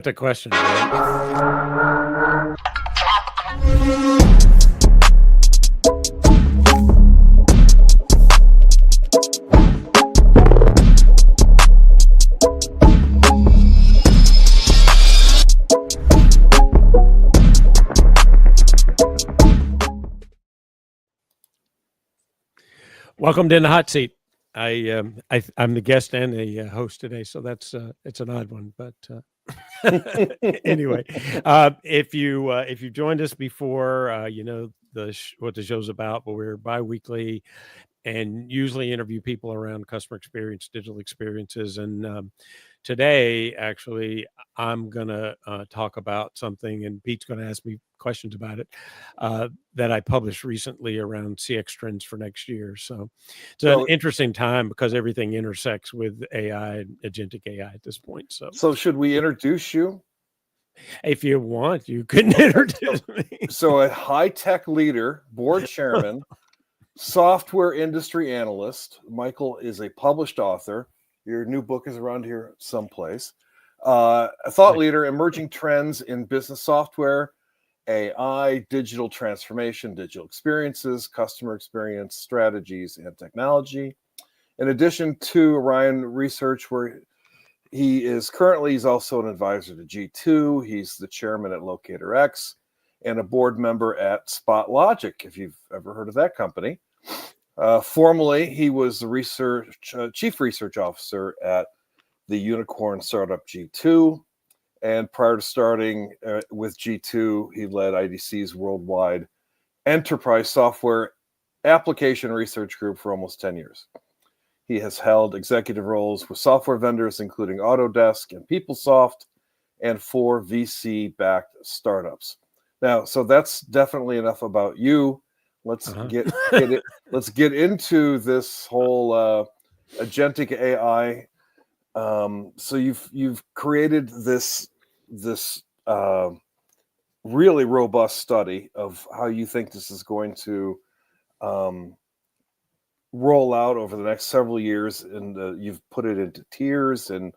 The question, right? Welcome to In the Hot Seat. I'm the guest and the host today, so that's it's an odd one, but anyway, if you joined us before, you know what the show's about. But we're bi-weekly and usually interview people around customer experience, digital experiences, and today, actually, I'm gonna talk about something, and Pete's gonna ask me questions about it that I published recently around CX trends for next year. So it's an interesting time because everything intersects with AI and agentic AI at this point. So should we introduce you? If you want, you can introduce me. So a high-tech leader, board chairman, software industry analyst. Michael is a published author. Your new book is around here someplace. A thought leader, emerging trends in business software, AI, digital transformation, digital experiences, customer experience, strategies, and technology. In addition to Orion Research, where he's also an advisor to G2. He's the chairman at Locator X and a board member at SpotLogic, if you've ever heard of that company. Formerly, he was the chief research officer at the unicorn startup G2. And prior to starting with G2, he led IDC's worldwide enterprise software application research group for almost 10 years. He has held executive roles with software vendors, including Autodesk and PeopleSoft, and 4 VC-backed startups. Now, so that's definitely enough about you. Let's get into this whole agentic AI. So you've created this really robust study of how you think this is going to roll out over the next several years, and you've put it into tiers, and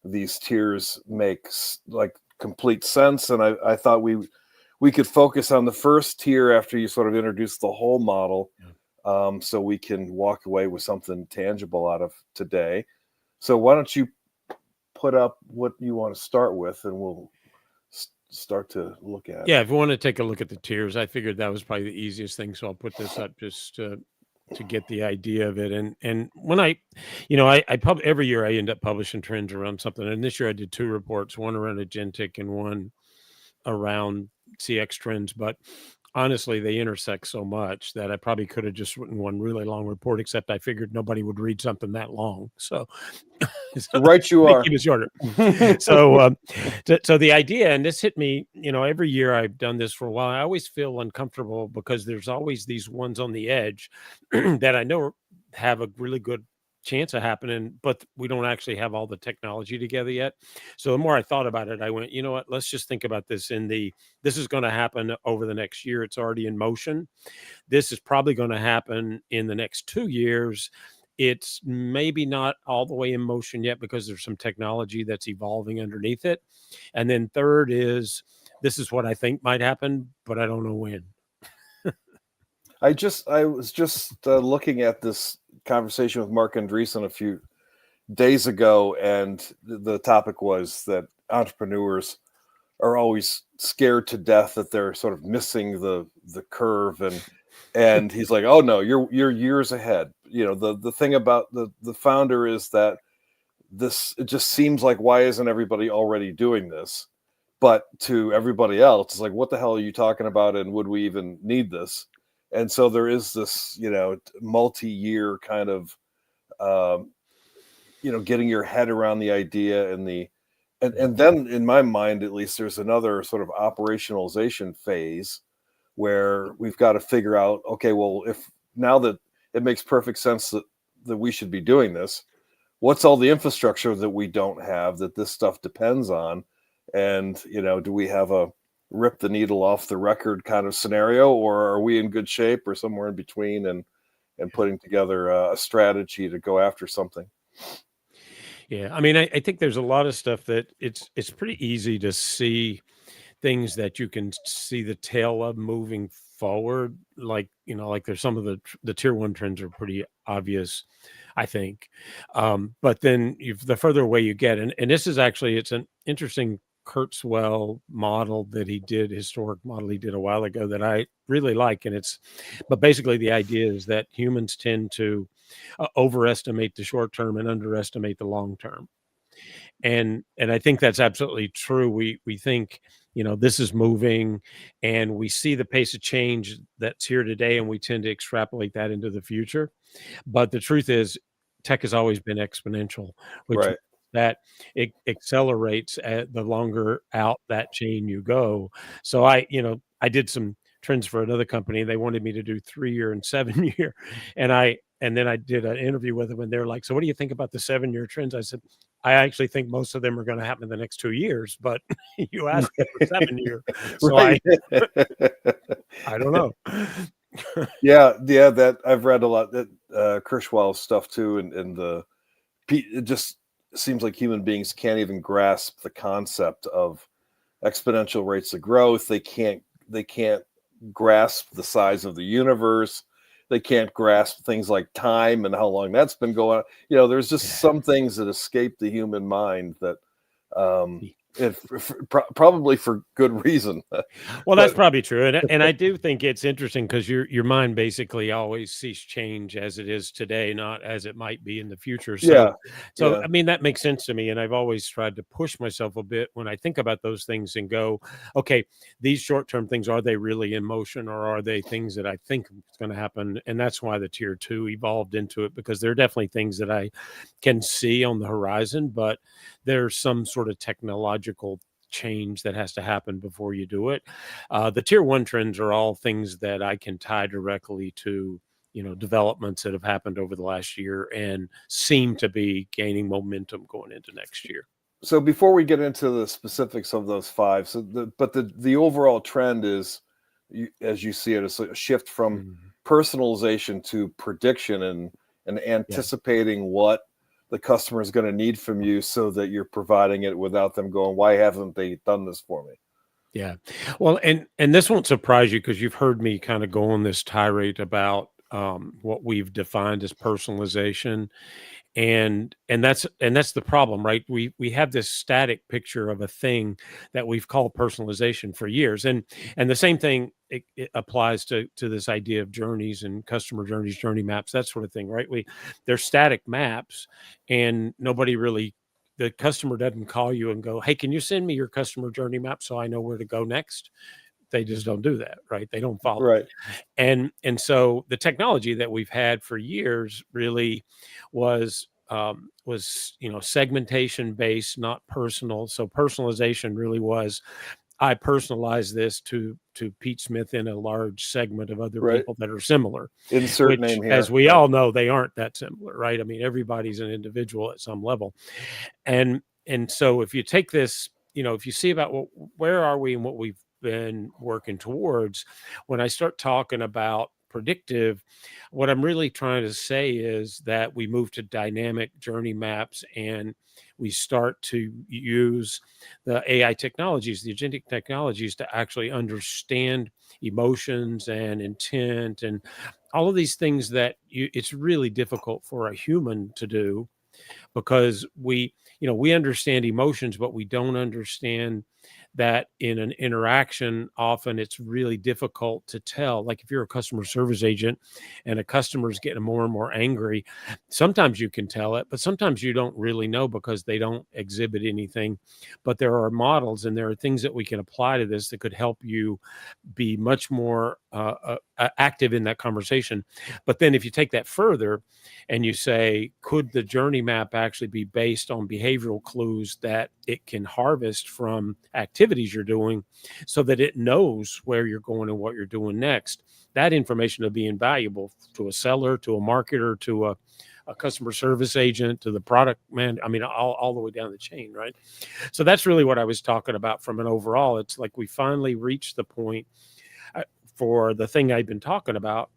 these tiers make like complete sense. And I thought we could focus on the first tier after you sort of introduce the whole model, so we can walk away with something tangible out of today. So why don't you put up what you want to start with, and we'll start to look at it. Yeah, if you want to take a look at the tiers, I figured that was probably the easiest thing. So I'll put this up just to get the idea of it. And when I every year I end up publishing trends around something. And this year I did 2 reports, one around agentic and one around CX trends. But honestly, they intersect so much that I probably could have just written one really long report, except I figured nobody would read something that long. So right, you are. Keep it shorter. So the idea, and this hit me, every year I've done this for a while, I always feel uncomfortable because there's always these ones on the edge that I know have a really good chance of happening, but we don't actually have all the technology together yet. So the more I thought about it, I went, you know what, let's just think about this this is going to happen over the next year. It's already in motion. This is probably going to happen in the next 2 years. It's maybe not all the way in motion yet because there's some technology that's evolving underneath it. And then third is, this is what I think might happen, but I don't know when. I was just looking at this conversation with Mark Andreessen a few days ago, and the topic was that entrepreneurs are always scared to death that they're sort of missing the curve, and he's like, oh no, you're years ahead. The thing about the founder is that it just seems like, why isn't everybody already doing this? But to everybody else, it's like, what the hell are you talking about, and would we even need this? And so there is this, multi-year kind of, getting your head around the idea and then in my mind, at least, there's another sort of operationalization phase where we've got to figure out, okay, well, if now that it makes perfect sense that we should be doing this, what's all the infrastructure that we don't have that this stuff depends on? And, do we have a rip the needle off the record kind of scenario, or are we in good shape, or somewhere in between, and putting together a strategy to go after something? Yeah. I mean, I think there's a lot of stuff that it's pretty easy to see things that you can see the tail of moving forward. Like, like there's some of the tier one trends are pretty obvious, I think. But then the further away you get, and this is actually, it's an interesting Kurzweil model that he did, historic model he did a while ago that I really like. But basically the idea is that humans tend to overestimate the short term and underestimate the long term. And I think that's absolutely true. We think, this is moving, and we see the pace of change that's here today, and we tend to extrapolate that into the future. But the truth is, tech has always been exponential, which means Right. that it accelerates at the longer out that chain you go. So I did some trends for another company. They wanted me to do 3-year and 7-year, and then I did an interview with them, and they're like, "So what do you think about the 7-year trends?" I said, "I actually think most of them are going to happen in the next 2 years, but you asked me for 7-year, so I Right. I don't know." Yeah, that I've read a lot that Kurzweil stuff too, and it just seems like human beings can't even grasp the concept of exponential rates of growth. They can't grasp the size of the universe. They can't grasp things like time and how long that's been going on. There's just Yeah. some things that escape the human mind that, um, probably for good reason. Well, that's But probably true, and I do think it's interesting because your mind basically always sees change as it is today, not as it might be in the future. So, yeah, so yeah, I mean that makes sense to me, and I've always tried to push myself a bit when I think about those things and go, okay, these short term things, are they really in motion, or are they things that I think is going to happen? And that's why the tier two evolved into it, because there are definitely things that I can see on the horizon, but there's some sort of technological change that has to happen before you do it. The tier one trends are all things that I can tie directly to, developments that have happened over the last year and seem to be gaining momentum going into next year. so before we get into the specifics of those five, but the overall trend is, as you see it, is a shift from Mhm. personalization to prediction and Yeah. anticipating what the customer is going to need from you, so that you're providing it without them going, "Why haven't they done this for me?" Yeah. Well, and this won't surprise you because you've heard me kind of go on this tirade about what we've defined as personalization. And that's the problem, right? We have this static picture of a thing that we've called personalization for years, and the same thing, it applies to this idea of journeys and customer journeys, journey maps, that sort of thing, right? They're static maps, and nobody really, the customer doesn't call you and go, "Hey, can you send me your customer journey map so I know where to go next?" They just don't do that, right? They don't follow. Right, And so the technology that we've had for years really was segmentation based, not personal. So personalization really was, I personalize this to Pete Smith in a large segment of other right. people that are similar, Insert which, name as here. we Yeah, all know, they aren't that similar, right? I mean, everybody's an individual at some level. And so if you take this, if you see about where are we and what we've been working towards, when I start talking about predictive, what I'm really trying to say is that we move to dynamic journey maps, and we start to use the AI technologies, the agentic technologies, to actually understand emotions and intent and all of these things that it's really difficult for a human to do, because we understand emotions, but we don't understand that in an interaction often it's really difficult to tell. Like if you're a customer service agent and a customer's getting more and more angry, sometimes you can tell it, but sometimes you don't really know because they don't exhibit anything. But there are models and there are things that we can apply to this that could help you be much more active in that conversation. But then if you take that further and you say, could the journey map actually be based on behavioral clues that it can harvest from activities you're doing so that it knows where you're going and what you're doing next? That information will be invaluable to a seller, to a marketer, to a customer service agent, to the product man. I mean, all the way down the chain, right? So that's really what I was talking about from an overall. It's like we finally reached the point, uh, for the thing I've been talking about,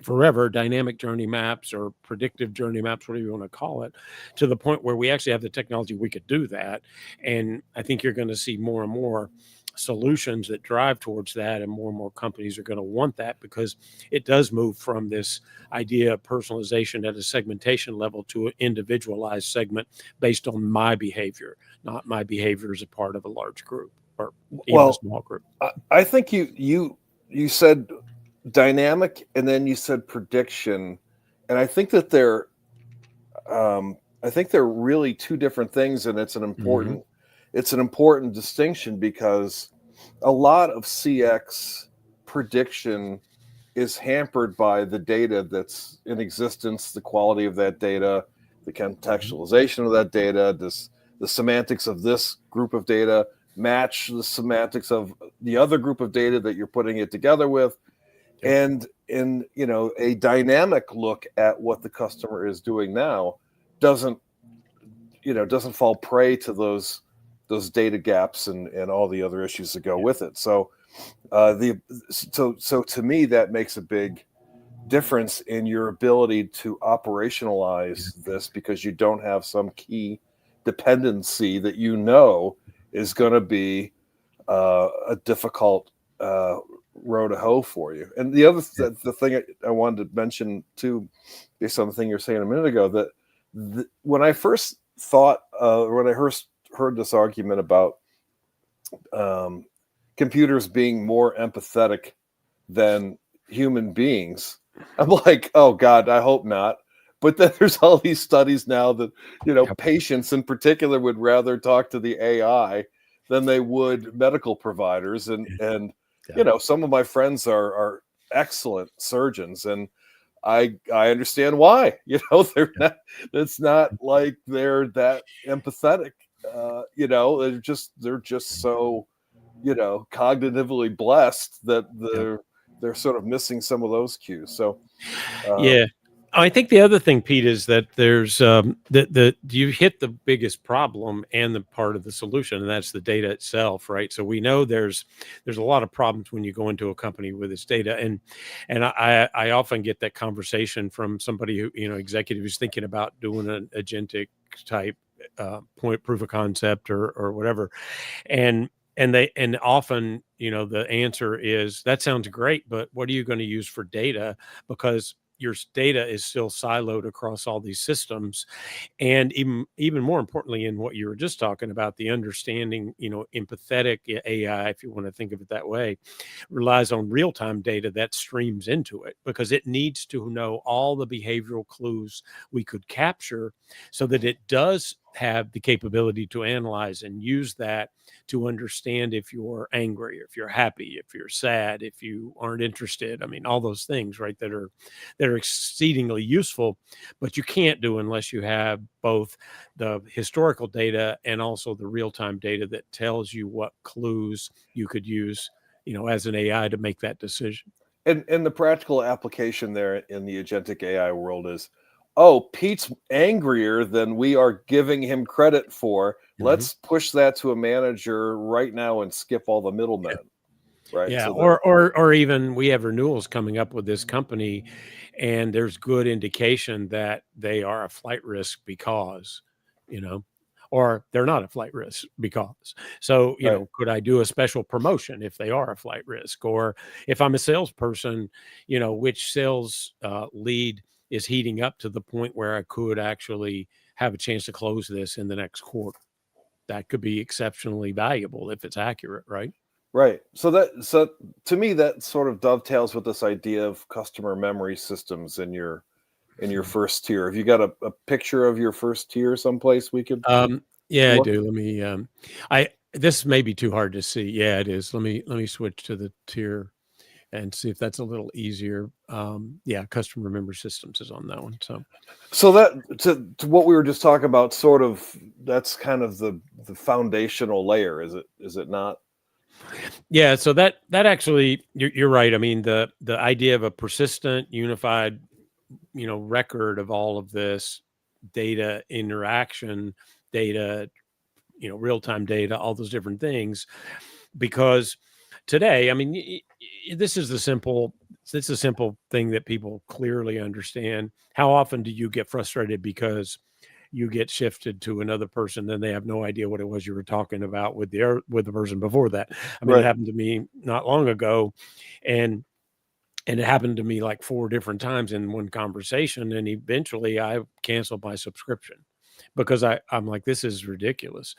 forever, dynamic journey maps or predictive journey maps, whatever you want to call it, to the point where we actually have the technology we could do that. And I think you're going to see more and more solutions that drive towards that, and more companies are going to want that, because it does move from this idea of personalization at a segmentation level to an individualized segment based on my behavior, not my behavior as a part of a large group or even a Well, small group. I think you said dynamic and then you said prediction, and I think that they're really two different things, and Hmm. it's an important distinction, because a lot of CX prediction is hampered by the data that's in existence, the quality of that data, the Hmm. contextualization of that data, the semantics of this group of data match the semantics of the other group of data that you're putting it together with. Yep. And in a dynamic look at what the customer is doing now doesn't doesn't fall prey to those data gaps and all the other issues that go Yeah. with it. So the so to me, that makes a big difference in your ability to Yeah. operationalize this, because you don't have some key dependency that is going to be a difficult row to hoe for you. And Yeah. the thing I wanted to mention too, based on the thing you're saying a minute ago, that when I first when I first heard this argument about um, computers being more empathetic than human beings, I'm like, oh God, I hope not. But then there's all these studies now that Yep. patients in particular would rather talk to the AI than they would medical providers, and Yeah. some of my friends are excellent surgeons, and I understand why. They're Yeah. not. It's not like they're that empathetic. They're just so cognitively blessed that Yeah. they're sort of missing some of those cues. So um, Yeah. I think the other thing, Pete, is that there's the you hit the biggest problem and the part of the solution, and that's the data itself, right? So we know there's a lot of problems when you go into a company with this data, and I often get that conversation from somebody who, executive who's thinking about doing an agentic type point proof of concept or whatever, and and often, the answer is, that sounds great, but what are you going to use for data? Because your data is still siloed across all these systems. And even more importantly, in what you were just talking about, the understanding, empathetic AI, if you want to think of it that way, relies on real-time data that streams into it, because it needs to know all the behavioral clues we could capture, so that it does have the capability to analyze and use that to understand if you're angry, if you're happy, if you're sad, if you aren't interested. I mean, all those things, right, that are exceedingly useful, but you can't do unless you have both the historical data and also the real-time data that tells you what clues you could use, as an AI to make that decision. and the practical application there in the agentic AI world is, oh, Pete's angrier than we are giving him credit for. Mhm. Let's push that to a manager right now and skip all the middlemen. Right. Yeah, So that or even we have renewals coming up with this company, and there's good indication that they are a flight risk because, you know, or they're not a flight risk because. So, right. could I do a special promotion if they are a flight risk? Or if I'm a salesperson, which sales lead is heating up to the point where I could actually have a chance to close this in the next quarter? That could be exceptionally valuable if it's accurate, right? Right. So to me that sort of dovetails with this idea of customer memory systems in your first tier. Have you got a picture of your first tier someplace we could Yeah, I look? do. Let me, I this may be too hard to see. Yeah, it is. Let me switch to the tier and see if that's a little easier. Yeah, customer member systems is on that one. So So that to what we were just talking about, sort of that's kind of the foundational layer, is it not? yeah, so that actually, you're right. I mean, the idea of a persistent, unified, record of all of this data interaction, data, real time data, all those different things, because today, I mean, this is the simple. So it's a simple thing that people clearly understand. How often do you get frustrated because you get shifted to another person, then they have no idea what it was you were talking about with the person before that? I mean, it Right. happened to me not long ago, and it happened to me like 4 different times in one conversation, and eventually I canceled my subscription because I'm like, "This is ridiculous."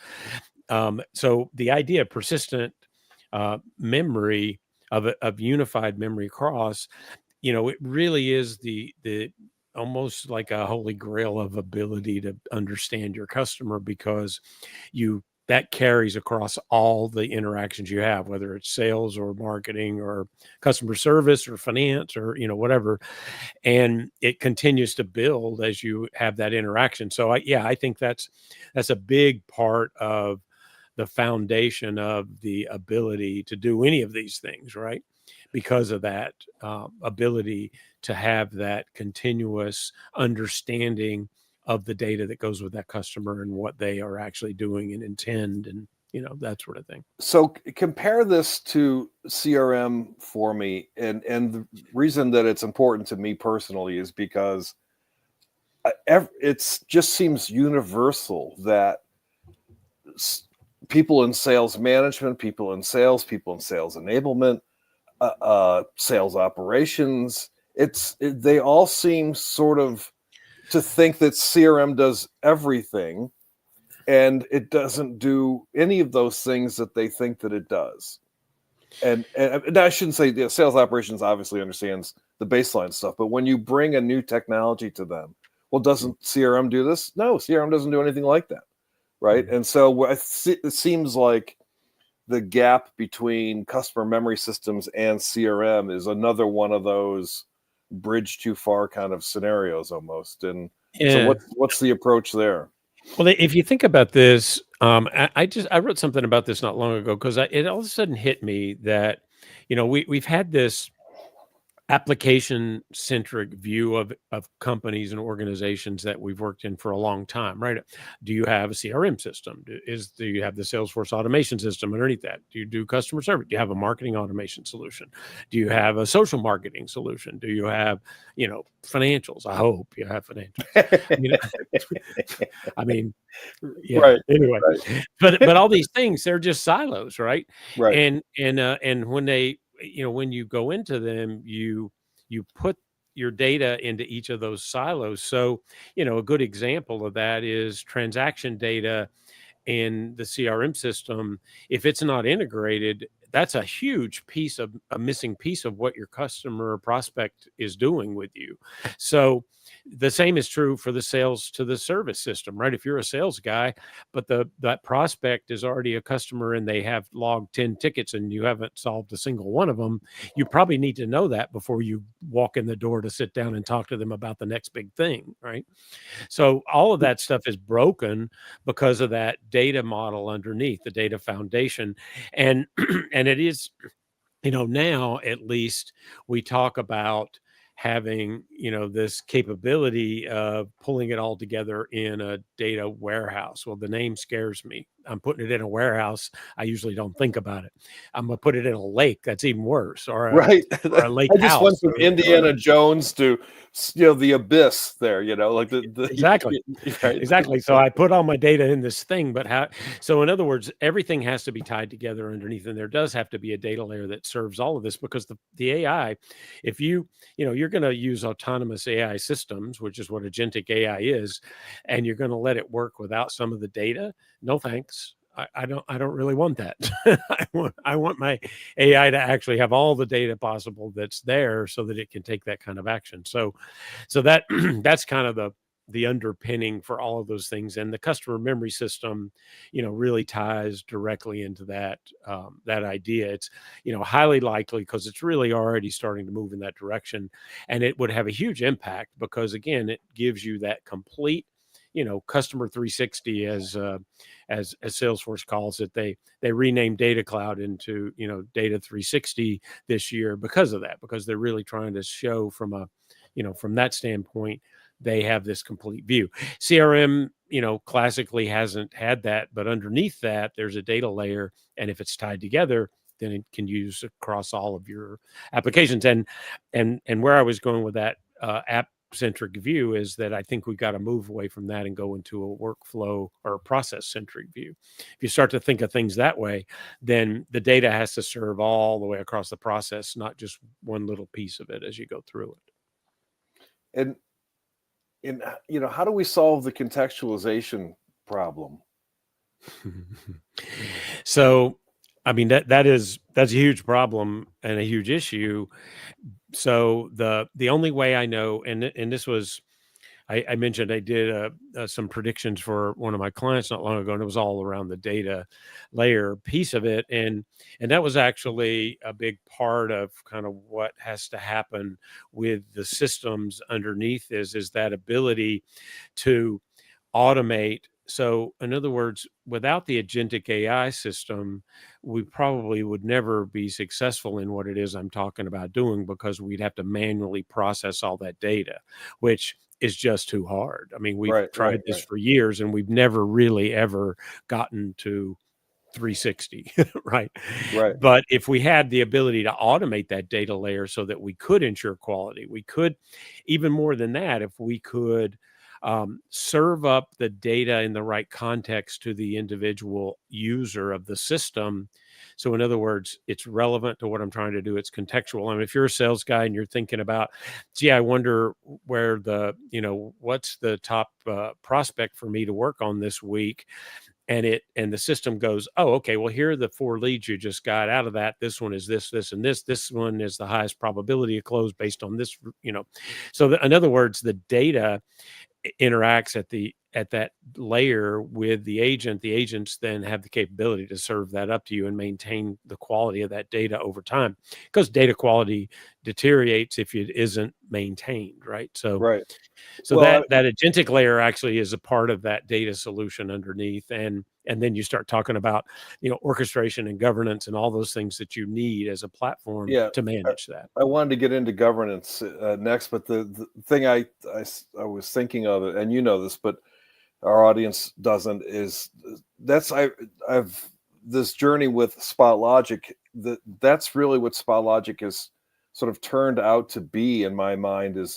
So the idea of persistent, memory of unified memory across, it really is the almost like a holy grail of ability to understand your customer, because you that carries across all the interactions you have, whether it's sales or marketing or customer service or finance or whatever, and it continues to build as you have that interaction. So I think that's a big part of the foundation of the ability to do any of these things, right? Because of that ability to have that continuous understanding of the data that goes with that customer and what they are actually doing and intend, and that sort of thing. So compare this to CRM for me, and the reason that it's important to me personally is because it just seems universal that people in sales management, people in sales enablement, sales operations, they all seem sort of to think that CRM does everything, and it doesn't do any of those things that they think that it does. And I shouldn't say sales operations obviously understands the baseline stuff, but when you bring a new technology to them, well, doesn't CRM do this? No, CRM doesn't do anything like that, right? And so it seems like the gap between customer memory systems and CRM is another one of those bridge too far kind of scenarios almost. And so Yeah. what's the approach there? Well, if you think about this, I wrote something about this not long ago, because it all of a sudden hit me that we've had this application centric view of companies and organizations that we've worked in for a long time, right? Do you have a CRM system? Do you have the Salesforce automation system underneath that? Do you do customer service? Do you have a marketing automation solution? Do you have a social marketing solution? Do you have financials? I hope you have financials. you know I mean, yeah, Right, anyway, right, but all these things, they're just silos, right? right. And when they, when you go into them, you put your data into each of those silos. So, a good example of that is transaction data in the CRM system. If it's not integrated, that's a huge piece of a missing piece of what your customer or prospect is doing with you. So the same is true for the sales to the service system, right? If you're a sales guy, but that prospect is already a customer and they have logged 10 tickets and you haven't solved a single one of them, you probably need to know that before you walk in the door to sit down and talk to them about the next big thing, right? So all of that stuff is broken because of that data model underneath, the data foundation. And and it is, now at least we talk about having, this capability of pulling it all together in a data warehouse. Well, the name scares me. I'm putting it in a warehouse. I usually don't think about it. I'm gonna put it in a lake. That's even worse, Right. or a lake I just went house. from Indiana Jones to the abyss there, like Exactly. right. Exactly. So I put all my data in this thing, but so in other words, everything has to be tied together underneath, and there does have to be a data layer that serves all of this, because the AI, if you're going to use autonomous AI systems, which is what agentic AI is, and you're going to let it work without some of the data, no thanks. I don't really want that. I want my AI to actually have all the data possible that's there so that it can take that kind of action. So that that's kind of the underpinning for all of those things, and the customer memory system really ties directly into that idea. It's highly likely, because it's really already starting to move in that direction, and it would have a huge impact, because again, it gives you that complete customer 360, as Salesforce calls it. They renamed Data Cloud into Data 360 this year because of that, because they're really trying to show from that standpoint, they have this complete view. CRM, classically hasn't had that, but underneath that, there's a data layer. And if it's tied together, then it can use across all of your applications. And where I was going with that app centric view is that I think we've got to move away from that and go into a workflow or a process centric view. If you start to think of things that way, then the data has to serve all the way across the process, not just one little piece of it as you go through And how do we solve the contextualization problem? it. So, I mean, that's a huge problem and a huge issue. So the only way I know, and this was, I mentioned I did some predictions for one of my clients not long ago, and it was all around the data layer piece of it, and that was actually a big part of kind of what has to happen with the systems underneath is that ability to automate. So, in other words, without the agentic AI system, we probably would never be successful in what it is I'm talking about doing, because we'd have to manually process all that data, which is just too hard. I mean, we've Right, tried this for years and we've never really ever gotten to 360, right? right. But if we had the ability to automate that data layer so that we could ensure quality, we could, even more than that, if we could serve up the data in the right context to the individual user of the system. So in other words, it's relevant to what I'm trying to do. It's contextual. I mean, if you're a sales guy and you're thinking about, gee, I wonder where what's the top prospect for me to work on this week, and the system goes, oh, okay, well, here are the 4 leads you just got out of that. This one is this, and this one is the highest probability of close based on this, So in other words, the data interacts at that layer with the agent. The agents then have the capability to serve that up to you and maintain the quality of that data over time, because data quality deteriorates if it isn't maintained, right? Right. So Well, that agentic layer actually is a part of that data solution underneath, and then you start talking about orchestration and governance and all those things that you need as a platform yeah, to manage that. I wanted to get into governance next, but the thing I was thinking of, and this, but our audience doesn't, is I've this journey with Spot Logic. That's really what Spot Logic is sort of turned out to be in my mind, is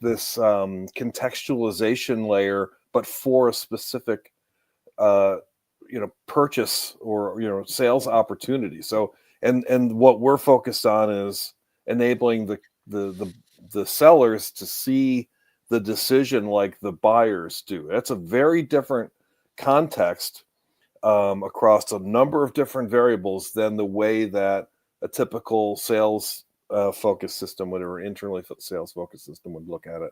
this contextualization layer, but for a specific purchase or sales opportunity. So and what we're focused on is enabling the sellers to see the decision like the buyers do. That's a very different context across a number of different variables than the way that a typical sales focused system would, or internally sales focused system would look at it.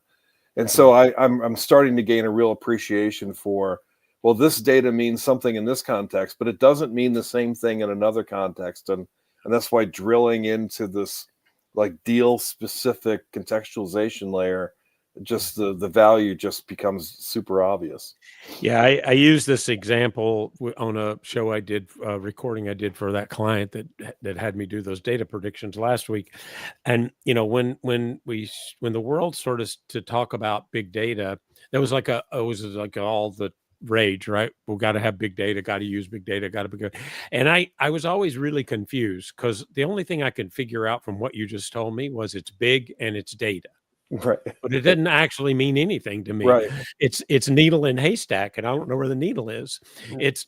And so I'm starting to gain a real appreciation for, well, this data means something in this context, but it doesn't mean the same thing in another context. And that's why drilling into this like deal specific contextualization layer, just the value just becomes super obvious. Yeah, I use this example on a show I did, recording I did for that client that had me do those data predictions last week. And when the world started to talk about big data, there was it was like all the rage, right? We got to have big data, got to use big data, got to be good. And I was always really confused, because the only thing I could figure out from what you just told me was it's big and it's data. Right. But it didn't actually mean anything to me. Right. It's needle in haystack, and I don't know where the needle is. It's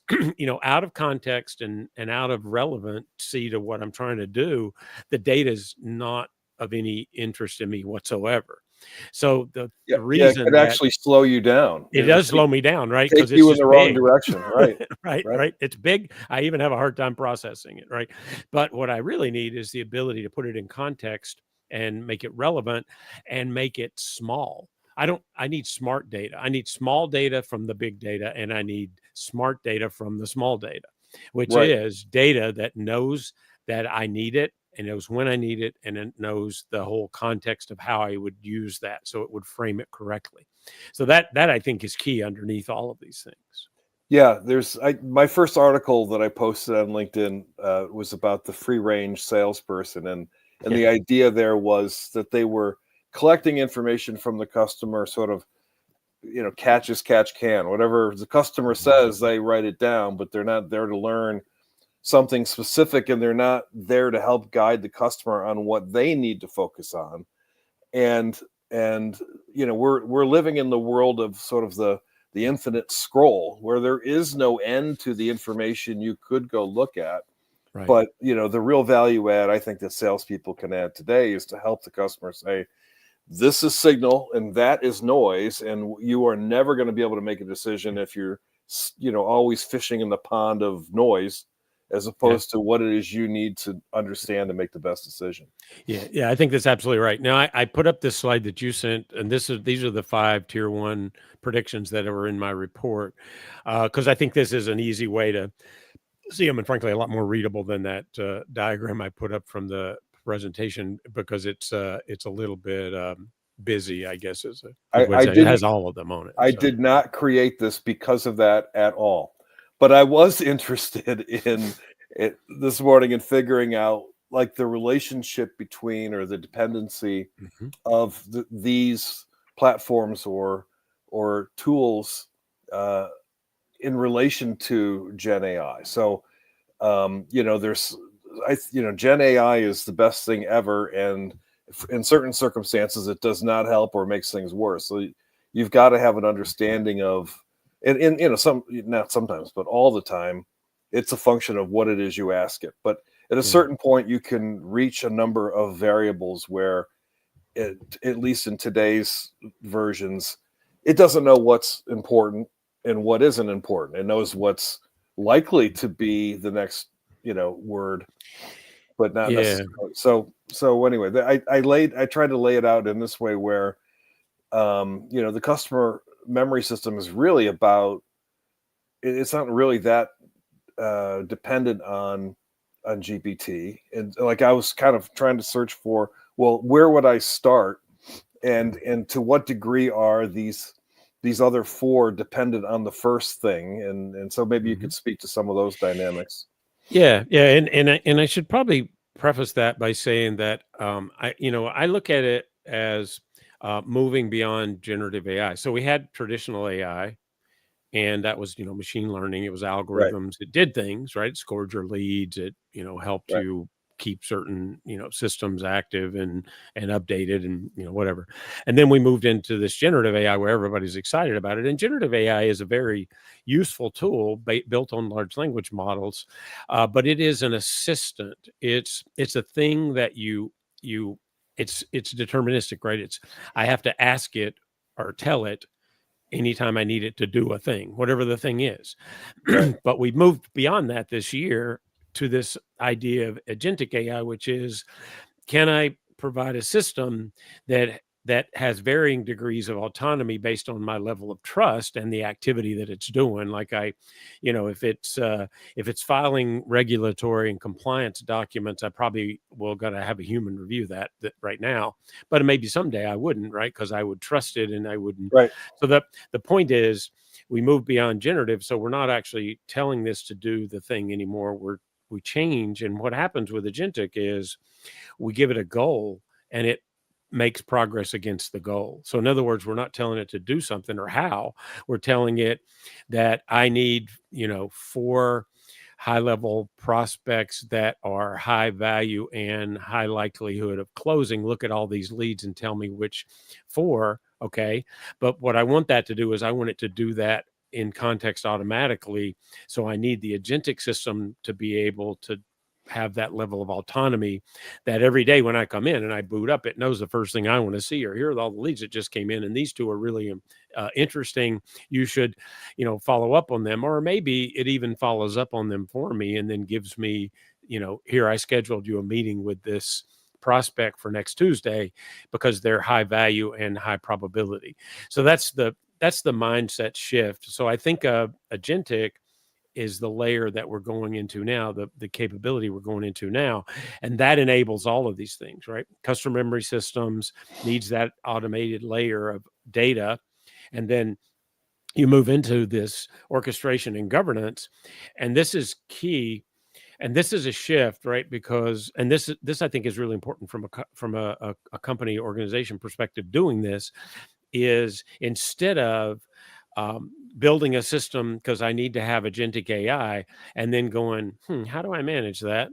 out of context and out of relevancy to what I'm trying to do. The data is not of any interest in me whatsoever. So the Yeah, it reason could that actually slow you down. it It'll does slow me down, right? take Because it's you in the just wrong big. direction. Right. Right, Right. right. It's big. I even have a hard time processing it, right? But what I really need is the ability to put it in context and make it relevant and make it small. I need smart data. I need small data from the big data, and I need smart data from the small data, which Right. is data that knows that I need it and knows when I need it, and it knows the whole context of how I would use that, so it would frame it correctly. So that I think is key underneath all of these things. Yeah, my first article that I posted on LinkedIn was about the free range salesperson, and Yeah. the idea there was that they were collecting information from the customer, sort of catch as catch can. Whatever the customer says, they write it down, but they're not there to learn something specific, and they're not there to help guide the customer on what they need to focus on. And we're living in the world of sort of the infinite scroll, where there is no end to the information you could go look at. Right. But the real value add I think that salespeople can add today is to help the customer say, this is signal and that is noise, and you are never going to be able to make a decision if you're always fishing in the pond of noise, as opposed to what it is you need to understand to make the best decision. Yeah, I think that's absolutely right. Now, I put up this slide that you sent, and these are the 5 tier 1 predictions that are in my report, because I think this is an easy way to see them, and frankly, a lot more readable than that diagram I put up from the presentation, because it's a little bit busy, I guess is a good way to say. It has all of them on it. I did not create this because of that at all, but I was interested in it this morning in figuring out like the relationship between, or the dependency of these platforms or tools in relation to Gen AI. So Gen AI is the best thing ever, and in certain circumstances it does not help or makes things worse. So you've got to have an understanding of, and not sometimes, but all the time, it's a function of what it is you ask it. But at a certain point, you can reach a number of variables where at least in today's versions, it doesn't know what's important and what isn't important. It knows what's likely to be the next word, but not necessarily. So anyway, I tried to lay it out in this way where the customer memory system is really about, it's not really that dependent on GPT. And like I was kind of trying to search for, well, where would I start, and to what degree are these other 4 dependent on the first thing, and so maybe you could speak to some of those dynamics. Yeah, and I should probably preface that by saying that I look at it as moving beyond generative AI. So we had traditional AI, and that was machine learning. It was algorithms. It did things, right? It scored your leads. It helped you keep certain systems active and updated, and whatever. And then we moved into this generative AI where everybody's excited about it. And generative AI is a very useful tool built on large language models, but it is an assistant. It's a thing that it's deterministic, right? I have to ask it or tell it anytime I need it to do a thing, whatever the thing is. But we've moved beyond that this year to this idea of agentic AI, which is, can I provide a system that has varying degrees of autonomy based on my level of trust and the activity that it's doing? Like if it's filing regulatory and compliance documents, I probably will gonna have a human review that right now, but maybe someday I wouldn't, right? Because I would trust it and I wouldn't. Right. So the point is, we move beyond generative, so we're not actually telling this to do the thing anymore. We change, and what happens with agentic is we give it a goal, and it makes progress against the goal. So in other words, we're not telling it to do something or how. We're telling it that I need 4 high-level prospects that are high value and high likelihood of closing. Look at all these leads and tell me which 4. Okay, but what I want that to do is I want it to do that in context automatically. So I need the agentic system to be able to have that level of autonomy, that every day when I come in and I boot up, it knows the first thing I want to see, or here are all the leads that just came in, and these 2 are really interesting. You should follow up on them, or maybe it even follows up on them for me and then gives me, here, I scheduled you a meeting with this prospect for next Tuesday because they're high value and high probability. So that's the mindset shift. So I think agentic is the layer that we're going into now, the capability we're going into now, and that enables all of these things, right? Customer memory systems needs that automated layer of data, and then you move into this orchestration and governance, and this is key. And this is a shift, right? Because, and this I think is really important from a company organization perspective. Doing this is, instead of building a system because I need to have agentic AI, and then going, how do I manage that?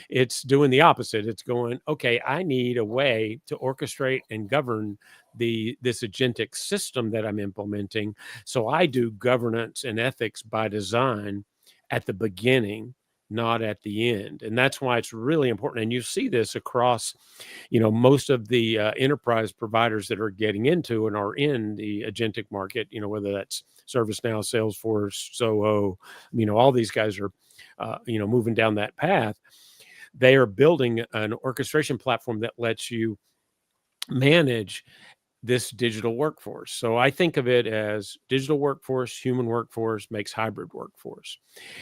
It's doing the opposite. It's going, okay, I need a way to orchestrate and govern this agentic system that I'm implementing. So I do governance and ethics by design at the beginning, not at the end. And that's why it's really important. And you see this across, most of the enterprise providers that are getting into and are in the agentic market, whether that's ServiceNow, Salesforce, Zoho, all these guys are, moving down that path. They are building an orchestration platform that lets you manage this digital workforce. So I think of it as digital workforce, human workforce makes hybrid workforce.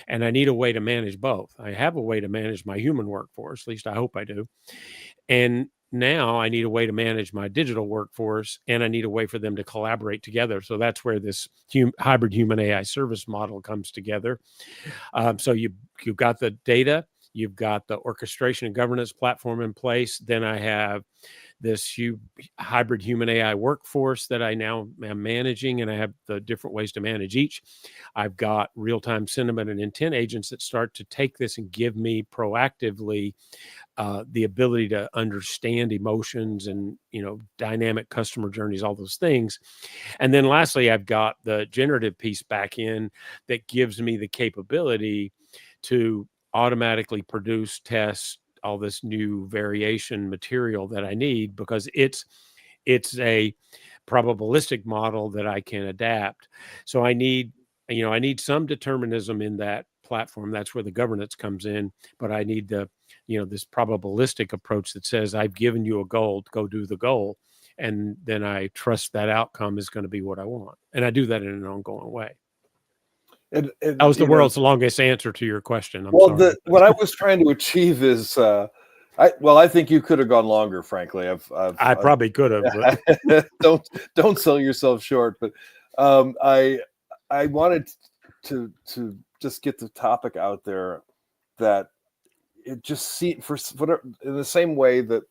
And I need a way to manage both. I have a way to manage my human workforce, at least I hope I do. And now I need a way to manage my digital workforce, and I need a way for them to collaborate together. So that's where this hybrid human AI service model comes together. So you've got the data, you've got the orchestration and governance platform in place. Then I have this hybrid human AI workforce that I now am managing, and I have the different ways to manage each. I've got real-time sentiment and intent agents that start to take this and give me proactively the ability to understand emotions and, dynamic customer journeys, all those things. And then lastly, I've got the generative piece back in that gives me the capability to automatically produce, test all this new variation material that I need, because it's a probabilistic model that I can adapt. So I need some determinism in that platform. That's where the governance comes in. But I need this probabilistic approach that says, I've given you a goal, go do the goal. And then I trust that outcome is going to be what I want. And I do that in an ongoing way. And That was the world's longest answer to your question. I'm well, sorry. what I was trying to achieve is, I think you could have gone longer. Frankly, I probably could have. But. don't sell yourself short. But I wanted to just get the topic out there, that it just in the same way that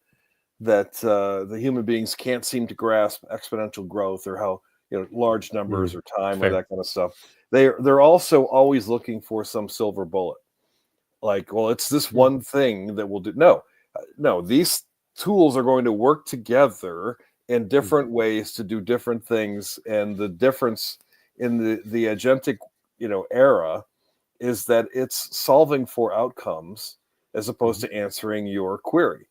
the human beings can't seem to grasp exponential growth, or how large numbers or time or that kind of stuff. They're also always looking for some silver bullet. Like, well, it's this one thing that will do. No, these tools are going to work together in different ways to do different things. And the difference in the agentic, era is that it's solving for outcomes as opposed to answering your query.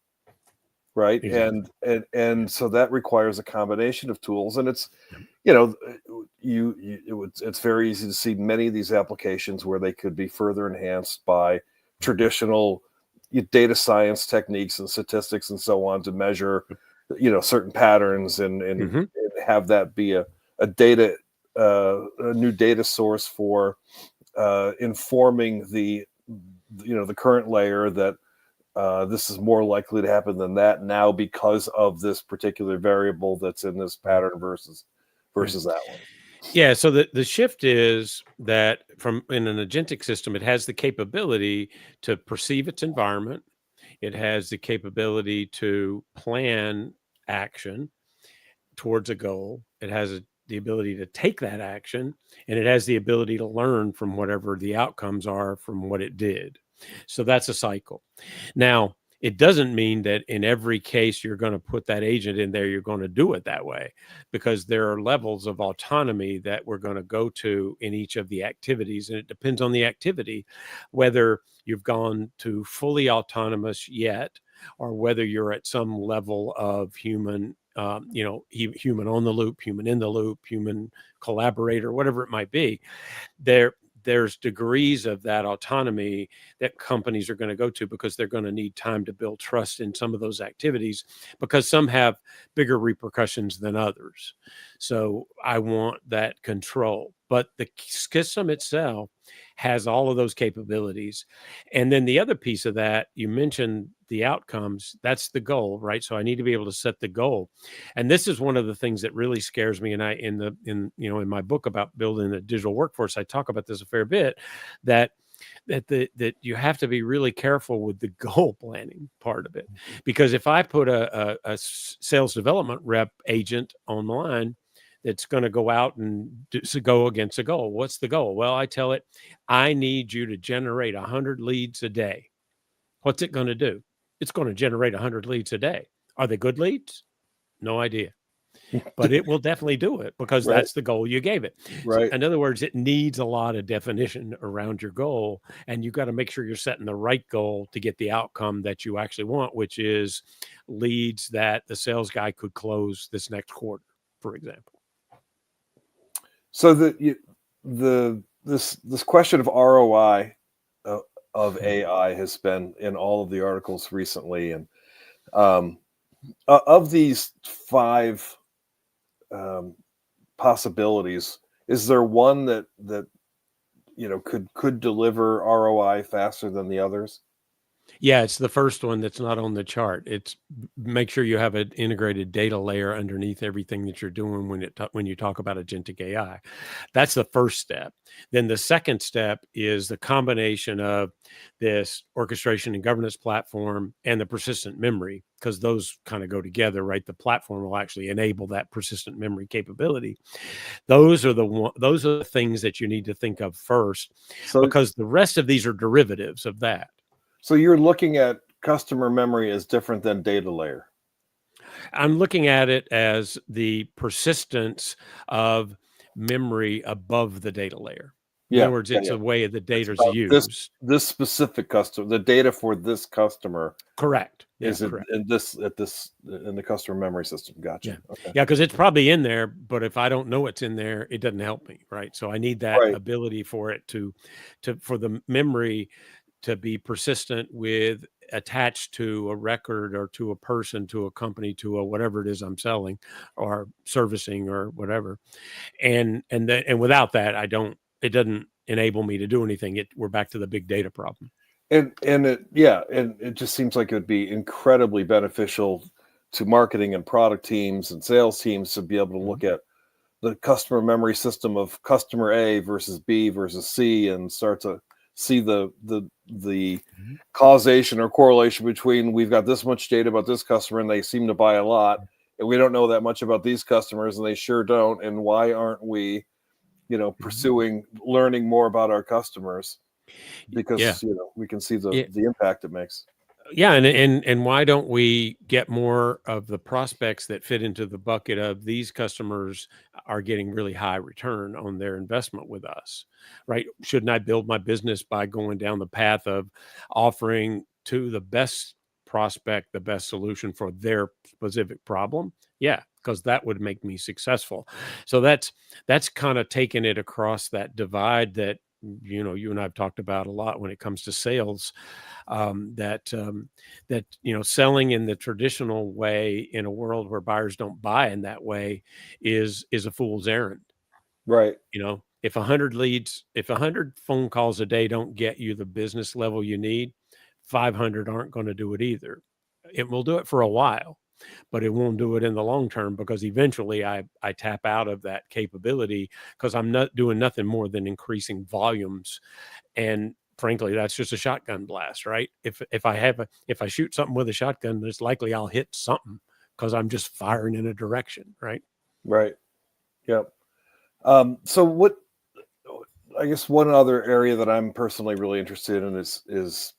Right. Exactly. And so that requires a combination of tools. And it's, it's very easy to see many of these applications where they could be further enhanced by traditional data science techniques and statistics and so on, to measure, certain patterns and have that be a new data source for informing the current layer that this is more likely to happen than that now because of this particular variable that's in this pattern versus that one. Yeah. So the shift is that in an agentic system, it has the capability to perceive its environment. It has the capability to plan action towards a goal. It has the ability to take that action, and it has the ability to learn from whatever the outcomes are from what it did. So that's a cycle. Now, it doesn't mean that in every case you're going to put that agent in there, you're going to do it that way, because there are levels of autonomy that we're going to go to in each of the activities. And it depends on the activity, whether you've gone to fully autonomous yet, or whether you're at some level of human, human on the loop, human in the loop, human collaborator, whatever it might be. There's degrees of that autonomy that companies are going to go to, because they're going to need time to build trust in some of those activities, because some have bigger repercussions than others. So I want that control. But the system itself has all of those capabilities. And then the other piece of that, you mentioned the outcomes. That's the goal, right? So I need to be able to set the goal. And this is one of the things that really scares me. And in my book about building a digital workforce, I talk about this a fair bit, that you have to be really careful with the goal planning part of it. Because if I put a sales development rep agent online, that's going to go out and go against a goal. What's the goal? Well, I tell it, I need you to generate 100 leads a day. What's it going to do? It's going to generate 100 leads a day. Are they good leads? No idea. But it will definitely do it because Right. that's the goal you gave it. So Right. in other words, it needs a lot of definition around your goal, and you've got to make sure you're setting the right goal to get the outcome that you actually want, which is leads that the sales guy could close this next quarter, for example. So this question of ROI of AI has been in all of the articles recently, and of these 5 possibilities, is there one that could deliver ROI faster than the others? Yeah, it's the first one that's not on the chart. It's make sure you have an integrated data layer underneath everything that you're doing when you talk about agentic AI. That's the first step. Then the second step is the combination of this orchestration and governance platform and the persistent memory, because those kind of go together, right? The platform will actually enable that persistent memory capability. Those are the things that you need to think of first, So because the rest of these are derivatives of that. So you're looking at customer memory as different than data layer. I'm looking at it as the persistence of memory above the data layer. In other words, it's a way the data is used. This specific customer, the data for this customer, correct, is correct. in the customer memory system. Gotcha. Yeah, okay. Yeah, because it's probably in there, but if I don't know it's in there, it doesn't help me, right? So I need that Right. ability for it for the memory to be persistent with attached to a record or to a person, to a company, to a whatever it is I'm selling or servicing or whatever. And without that, it doesn't enable me to do anything. We're back to the big data problem. And it just seems like it would be incredibly beneficial to marketing and product teams and sales teams to be able to look at the customer memory system of customer A versus B versus C and start to see the causation or correlation between, we've got this much data about this customer and they seem to buy a lot, and we don't know that much about these customers and they sure don't, and why aren't we pursuing learning more about our customers, because we can see the impact it makes. Yeah, and why don't we get more of the prospects that fit into the bucket of these customers are getting really high return on their investment with us, right? Shouldn't I build my business by going down the path of offering to the best prospect the best solution for their specific problem? Yeah, because that would make me successful. So that's kind of taking it across that divide that you and I've talked about a lot when it comes to sales. That selling in the traditional way in a world where buyers don't buy in that way is a fool's errand. Right. If 100 phone calls a day don't get you the business level you need, 500 aren't going to do it either. It will do it for a while, but it won't do it in the long term, because eventually I tap out of that capability because I'm not doing nothing more than increasing volumes. And frankly, that's just a shotgun blast, right? If I shoot something with a shotgun, it's likely I'll hit something because I'm just firing in a direction, right? Right. Yep. So I guess one other area that I'm personally really interested in is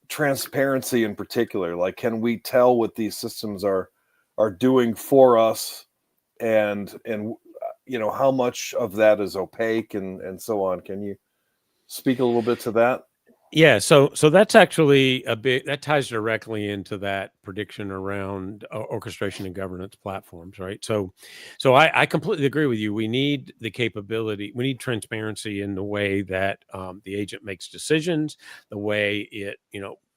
transparency in particular. Like, can we tell what these systems are doing for us, and how much of that is opaque and so on? Can you speak a little bit to that? Yeah, so that's actually that ties directly into that prediction around orchestration and governance platforms, right? So I completely agree with you. We need the capability, we need transparency in the way that the agent makes decisions, the way it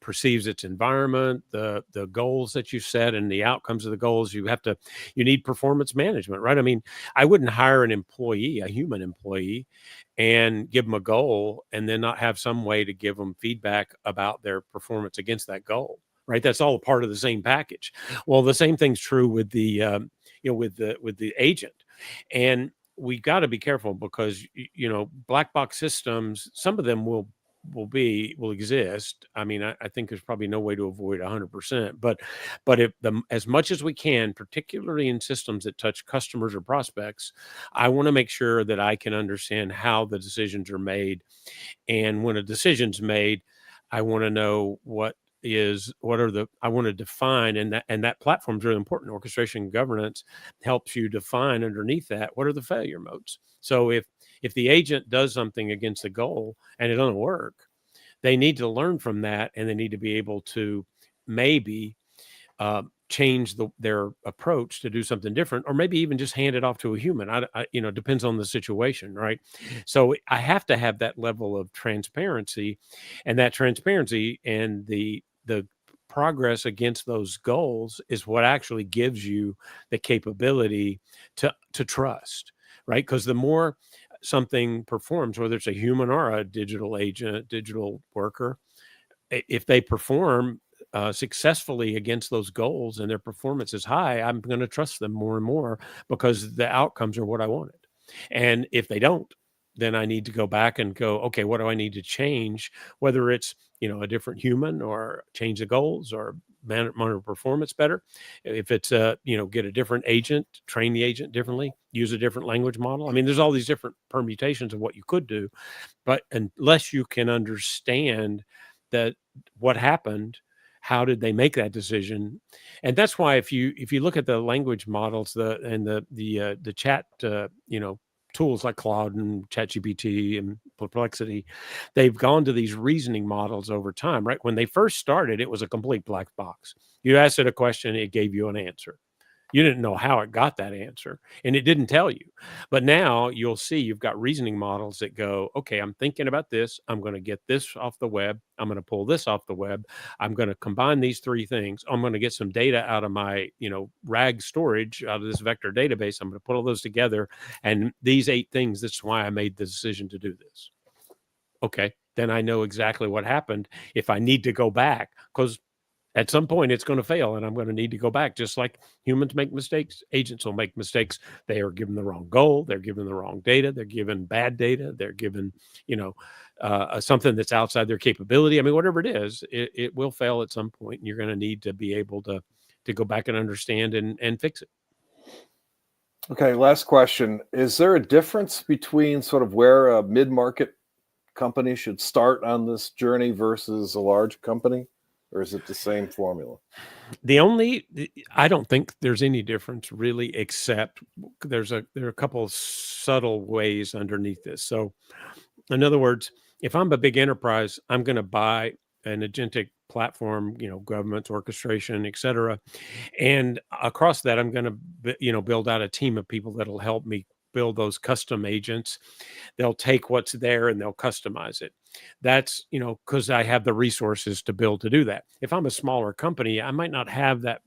perceives its environment, the goals that you set, and the outcomes of the goals. You need performance management, right? I mean, I wouldn't hire an employee, a human employee, and give them a goal and then not have some way to give them feedback about their performance against that goal, right? That's all part of the same package. Well, the same thing's true with the with the agent. And we got to be careful because black box systems, some of them will will exist. I mean, I think there's probably no way to avoid 100%, but if as much as we can, particularly in systems that touch customers or prospects, I want to make sure that I can understand how the decisions are made. And when a decision's made, I want to know I want to define, and that platform is really important. Orchestration and governance helps you define underneath that what are the failure modes. So if the agent does something against the goal and it doesn't work, they need to learn from that, and they need to be able to maybe change their approach to do something different, or maybe even just hand it off to a human. Depends on the situation, right? So I have to have that level of transparency, and that transparency and the progress against those goals is what actually gives you the capability to trust, right? Because the more something performs, whether it's a human or a digital agent, digital worker, if they perform successfully against those goals and their performance is high, I'm going to trust them more and more because the outcomes are what I wanted. And if they don't, then I need to go back and go, okay, what do I need to change? Whether it's, a different human, or change the goals, or monitor performance better. If it's get a different agent, train the agent differently, use a different language model. I mean, there's all these different permutations of what you could do, but unless you can understand that what happened, how did they make that decision? And that's why if you look at the language models, the chat tools like Claude and ChatGPT and Perplexity, they've gone to these reasoning models over time, right? When they first started, it was a complete black box. You asked it a question, it gave you an answer. You didn't know how it got that answer, and it didn't tell you. But now you'll see you've got reasoning models that go, okay, I'm thinking about this. I'm going to get this off the web. I'm going to pull this off the web. I'm going to combine these three things. I'm going to get some data out of my, RAG storage, out of this vector database. I'm going to put all those together. And these 8 things, that's why I made the decision to do this. Okay, then I know exactly what happened if I need to go back, because at some point it's going to fail and I'm going to need to go back. Just like humans make mistakes, agents will make mistakes. They are given the wrong goal. They're given the wrong data. They're given bad data. They're given, something that's outside their capability. I mean, whatever it is, it will fail at some point, and you're going to need to be able to go back and understand and fix it. Okay, last question. Is there a difference between sort of where a mid-market company should start on this journey versus a large company? Or is it the same formula? I don't think there's any difference really, except there are a couple of subtle ways underneath this. So in other words, if I'm a big enterprise, I'm going to buy an agentic platform, government orchestration, et cetera. And across that, I'm going to, build out a team of people that'll help me build those custom agents. They'll take what's there and they'll customize it. That's, because I have the resources to do that. If I'm a smaller company, I might not have that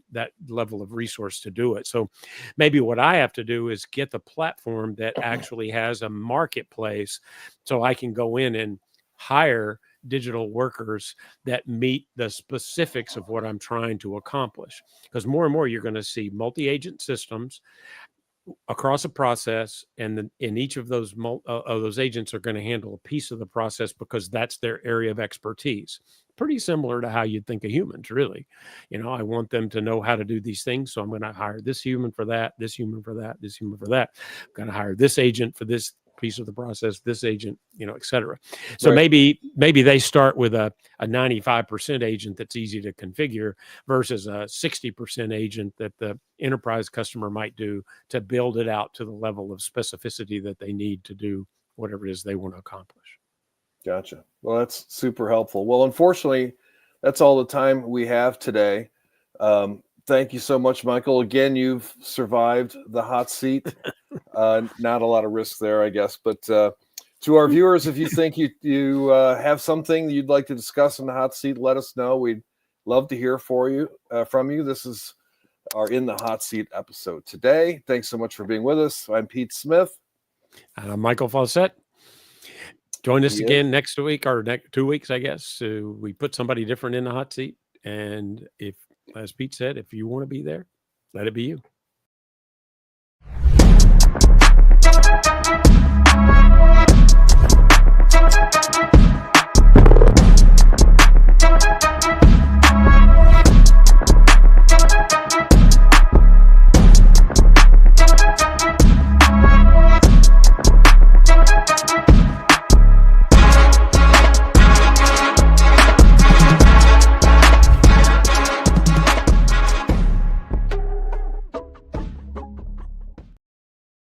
level of resource to do it. So maybe what I have to do is get the platform that actually has a marketplace, so I can go in and hire digital workers that meet the specifics of what I'm trying to accomplish. Because more and more you're going to see multi-agent systems across a process, and in each of those agents are going to handle a piece of the process because that's their area of expertise. Pretty similar to how you'd think of humans, really. I want them to know how to do these things, so I'm going to hire this human for that, this human for that, this human for that. I'm going to hire this agent for this piece of the process, this agent, et cetera. So Right. maybe they start with a 95% agent that's easy to configure versus a 60% agent that the enterprise customer might do to build it out to the level of specificity that they need to do whatever it is they want to accomplish. Gotcha. Well, that's super helpful. Well, unfortunately, that's all the time we have today. Thank you so much, Michael. Again, you've survived the hot seat. Not a lot of risk there, I guess. But to our viewers, if you think you have something you'd like to discuss in the hot seat, let us know. We'd love to hear from you. This is our In the Hot Seat episode today. Thanks so much for being with us. I'm Pete Smith. And I'm Michael Fauscette. Join us again next week, or next 2 weeks, I guess. We put somebody different in the hot seat. And if, as Pete said, if you want to be there, let it be you.